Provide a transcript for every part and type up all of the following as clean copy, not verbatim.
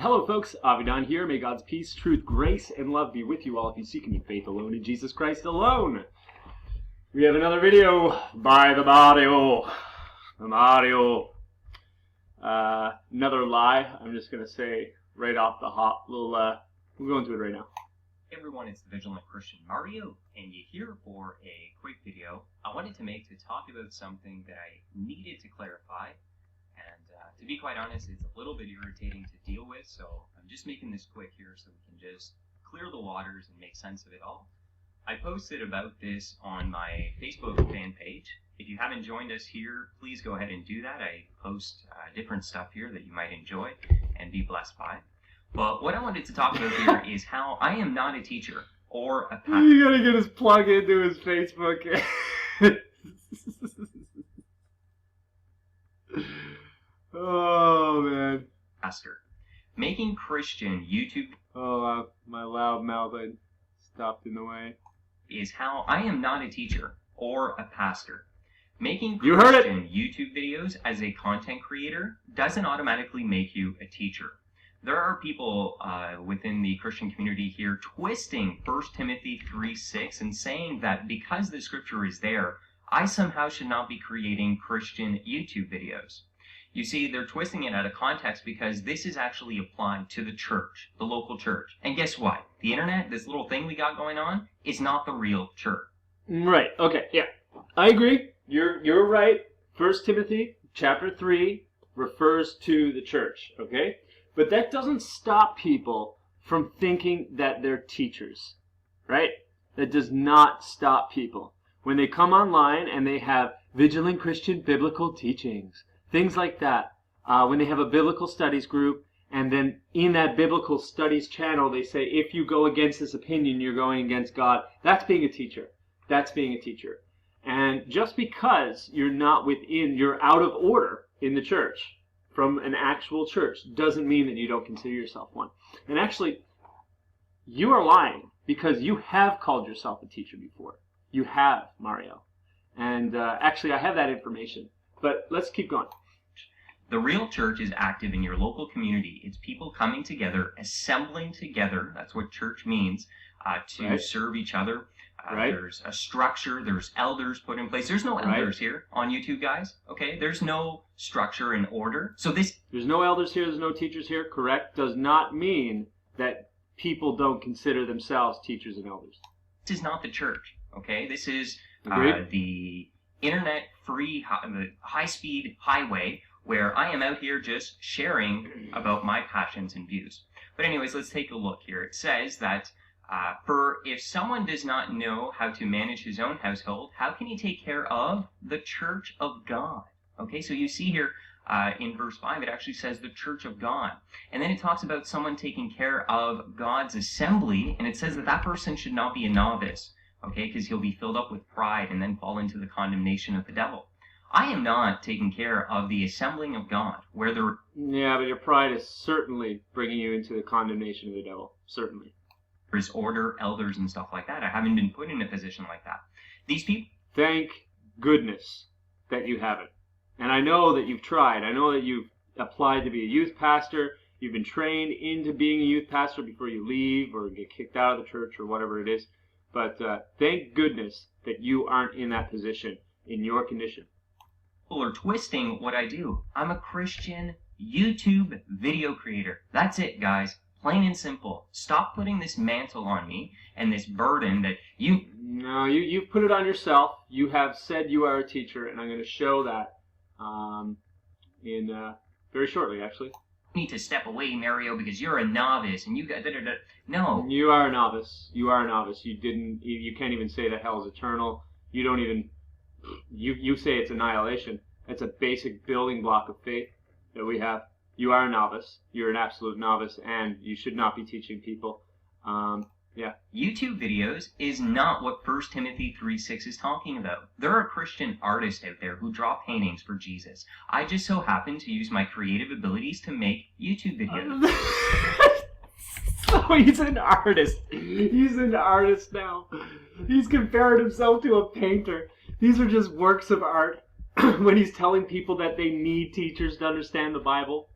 Hello folks, Avidan here. May God's peace, truth, grace, and love be with you all if you seek Him in faith alone in Jesus Christ alone. We have another video by the Mario. Another lie. I'm just going to say right off the hop. We'll go into it right now. Hey everyone, it's the Vigilant Christian Mario, and you're here for a quick video I wanted to make to talk about something that I needed to clarify. And to be quite honest, it's a little bit irritating to deal with, so I'm just making this quick here so we can just clear the waters and make sense of it all. I posted about this on my Facebook fan page. If you haven't joined us here, please go ahead and do that. I post different stuff here that you might enjoy and be blessed by. But what I wanted to talk about here is how I am not a teacher or a pastor. You gotta get his plug into his Facebook. Oh, man. Pastor. Making Christian YouTube... Oh, my loud mouth, I stopped in the way. ...is how I am not a teacher or a pastor. Making You heard it. Christian YouTube videos as a content creator doesn't automatically make you a teacher. There are people within the Christian community here twisting 1 Timothy 3:6 and saying that because the scripture is there, I somehow should not be creating Christian YouTube videos. You see, they're twisting it out of context because this is actually applied to the church, the local church. And guess what? The internet, this little thing we got going on, is not the real church. Right. Okay. Yeah. I agree. You're right. 1 Timothy chapter 3 refers to the church. Okay. But that doesn't stop people from thinking that they're teachers. Right? That does not stop people. When they come online and they have Vigilant Christian Biblical Teachings, things like that, when they have a biblical studies group, and then in that biblical studies channel, they say, if you go against this opinion, you're going against God. That's being a teacher. That's being a teacher. And just because you're out of order in the church, from an actual church, doesn't mean that you don't consider yourself one. And actually, you are lying, because you have called yourself a teacher before. You have, Mario. And actually, I have that information. But let's keep going. The real church is active in your local community. It's people coming together, assembling together. That's what church means, to serve each other. There's a structure. There's elders put in place. There's no elders here on YouTube, guys. Okay? There's no structure and order. So there's no elders here. There's no teachers here. Correct? Does not mean that people don't consider themselves teachers and elders. This is not the church. Okay? This is the internet free, high-speed highway where I am out here just sharing about my passions and views. But anyways, let's take a look here. It says that for if someone does not know how to manage his own household, how can he take care of the church of God? Okay, so you see here in verse 5, it actually says the church of God. And then it talks about someone taking care of God's assembly, and it says that that person should not be a novice. Okay, because he'll be filled up with pride and then fall into the condemnation of the devil. I am not taking care of the assembling of God, where there... Yeah, but your pride is certainly bringing you into the condemnation of the devil. Certainly. There's order, elders, and stuff like that. I haven't been put in a position like that. These people... Thank goodness that you haven't. And I know that you've tried. I know that you've applied to be a youth pastor. You've been trained into being a youth pastor before you leave or get kicked out of the church or whatever it is. But thank goodness that you aren't in that position, in your condition. People are twisting what I do. I'm a Christian YouTube video creator. That's it, guys. Plain and simple. Stop putting this mantle on me and this burden that you... No, you've put it on yourself. You have said you are a teacher, and I'm going to show that very shortly, actually. You need to step away, Mario, because you're a novice and you got... No. You are a novice. You are a novice. You can't even say that hell is eternal. You don't even... You say it's annihilation. It's a basic building block of faith that we have. You are a novice. You're an absolute novice, and you should not be teaching people. Yeah. YouTube videos is not what 1 Timothy 3:6 is talking about. There are Christian artists out there who draw paintings for Jesus. I just so happen to use my creative abilities to make YouTube videos. So he's an artist. He's an artist now. He's compared himself to a painter. These are just works of art. When he's telling people that they need teachers to understand the Bible.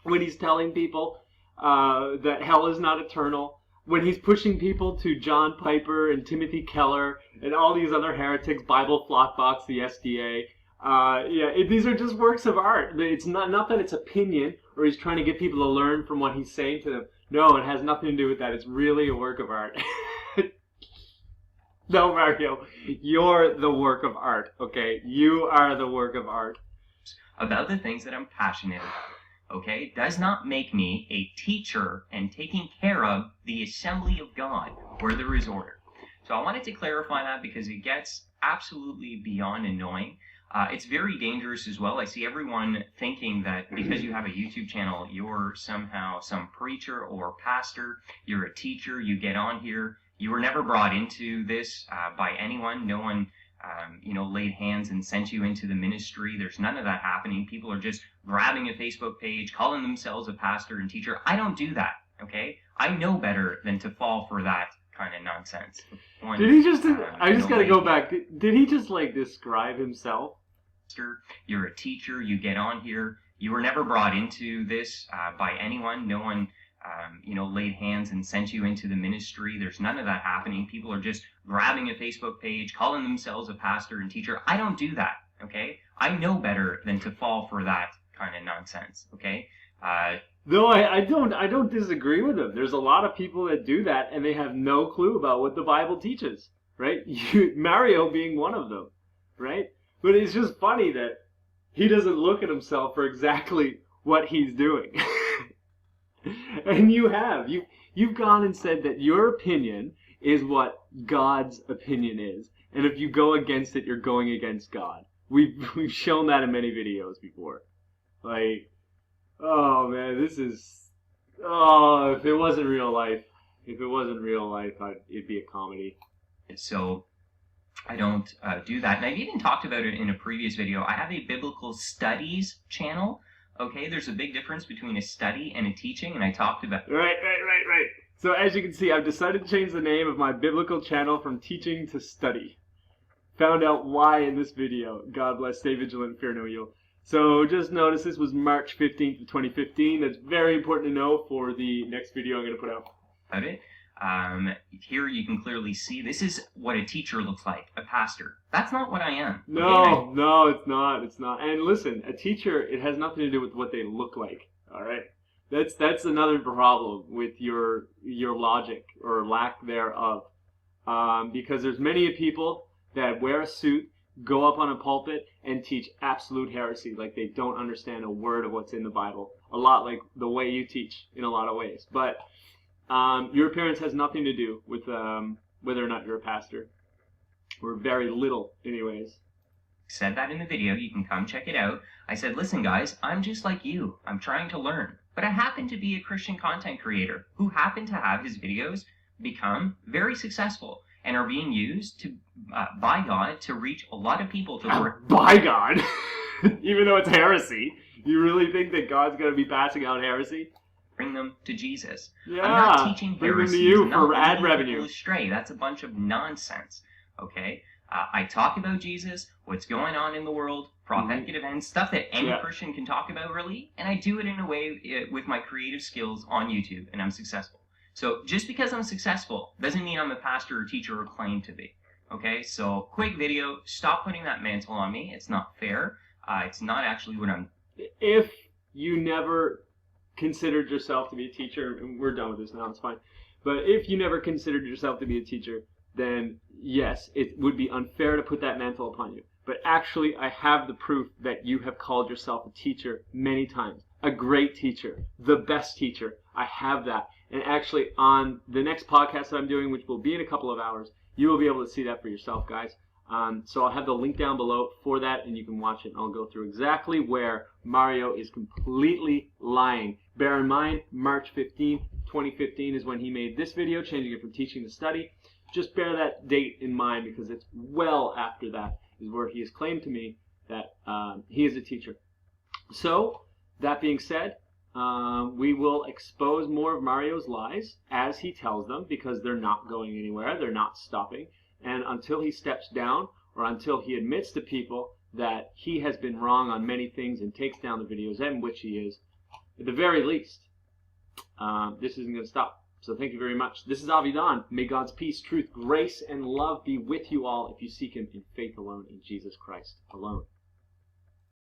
When he's telling people that hell is not eternal, when he's pushing people to John Piper and Timothy Keller and all these other heretics, Bible Flockbox, the SDA. These are just works of art. It's not that it's opinion or he's trying to get people to learn from what he's saying to them. No, it has nothing to do with that. It's really a work of art. No, Mario, you're the work of art, okay? You are the work of art. About the things that I'm passionate about, okay, does not make me a teacher and taking care of the assembly of God where there is order. So I wanted to clarify that because it gets absolutely beyond annoying. It's very dangerous as well. I see everyone thinking that because you have a YouTube channel, you're somehow some preacher or pastor, you're a teacher, you get on here. You were never brought into this by anyone. No one, laid hands and sent you into the ministry. There's none of that happening. People are just grabbing a Facebook page, calling themselves a pastor and teacher. I don't do that, okay? I know better than to fall for that kind of nonsense. Did he just, I just gotta go back. Did he just, describe himself? You're a teacher. You get on here. You were never brought into this by anyone. No one laid hands and sent you into the ministry. There's none of that happening. People are just grabbing a Facebook page, calling themselves a pastor and teacher. I don't do that, okay? I know better than to fall for that kind of nonsense, okay? No, I don't disagree with him. There's a lot of people that do that, and they have no clue about what the Bible teaches, right? Mario being one of them, right? But it's just funny that he doesn't look at himself for exactly what he's doing. And you've gone and said that your opinion is what God's opinion is, and if you go against it, you're going against God. We've shown that in many videos before. Oh man, if it wasn't real life, it'd be a comedy. So I don't do that, and I've even talked about it in a previous video. I have a biblical studies channel. Okay, there's a big difference between a study and a teaching, and I talked about... Right. So as you can see, I've decided to change the name of my biblical channel from teaching to study. Found out why in this video. God bless, stay vigilant, fear no evil. So just notice this was March 15th of 2015. That's very important to know for the next video I'm going to put out. About it. Here you can clearly see this is what a teacher looks like, a pastor. That's not what I am. No, it's not. And listen, a teacher, it has nothing to do with what they look like, all right? That's another problem with your logic or lack thereof. Because there's many people that wear a suit, go up on a pulpit, and teach absolute heresy, like they don't understand a word of what's in the Bible. A lot like the way you teach in a lot of ways. But your appearance has nothing to do with whether or not you're a pastor. Or very little, anyways. Said that in the video. You can come check it out. I said, listen, guys, I'm just like you. I'm trying to learn. But I happen to be a Christian content creator who happen to have his videos become very successful and are being used to by God to reach a lot of people. By God? Even though it's heresy? You really think that God's going to be passing out heresy? Bring them to Jesus. Yeah, I'm not teaching bring heresy. them to you for ad revenue. Astray. That's a bunch of nonsense. Okay? I talk about Jesus, what's going on in the world, prophetic events, stuff that any Christian can talk about, really, and I do it in a way with my creative skills on YouTube, and I'm successful. So just because I'm successful doesn't mean I'm a pastor or teacher or claim to be. Okay? So quick video. Stop putting that mantle on me. It's not fair. It's not actually what I'm... If you never considered yourself to be a teacher, and we're done with this now, it's fine, but if you never considered yourself to be a teacher, then yes, it would be unfair to put that mantle upon you. But actually, I have the proof that you have called yourself a teacher many times. A great teacher. The best teacher. I have that. And actually, on the next podcast that I'm doing, which will be in a couple of hours, you will be able to see that for yourself, guys. So I'll have the link down below for that, and you can watch it. And I'll go through exactly where Mario is completely lying. Bear in mind, March 15th, 2015 is when he made this video, changing it from teaching to study. Just bear that date in mind, because it's well after that is where he has claimed to me that he is a teacher. So, that being said, we will expose more of Mario's lies as he tells them, because they're not going anywhere, they're not stopping. And until he steps down, or until he admits to people that he has been wrong on many things and takes down the videos, and which he is, at the very least, this isn't going to stop. So thank you very much. This is Avidan. May God's peace, truth, grace, and love be with you all if you seek him in faith alone in Jesus Christ alone.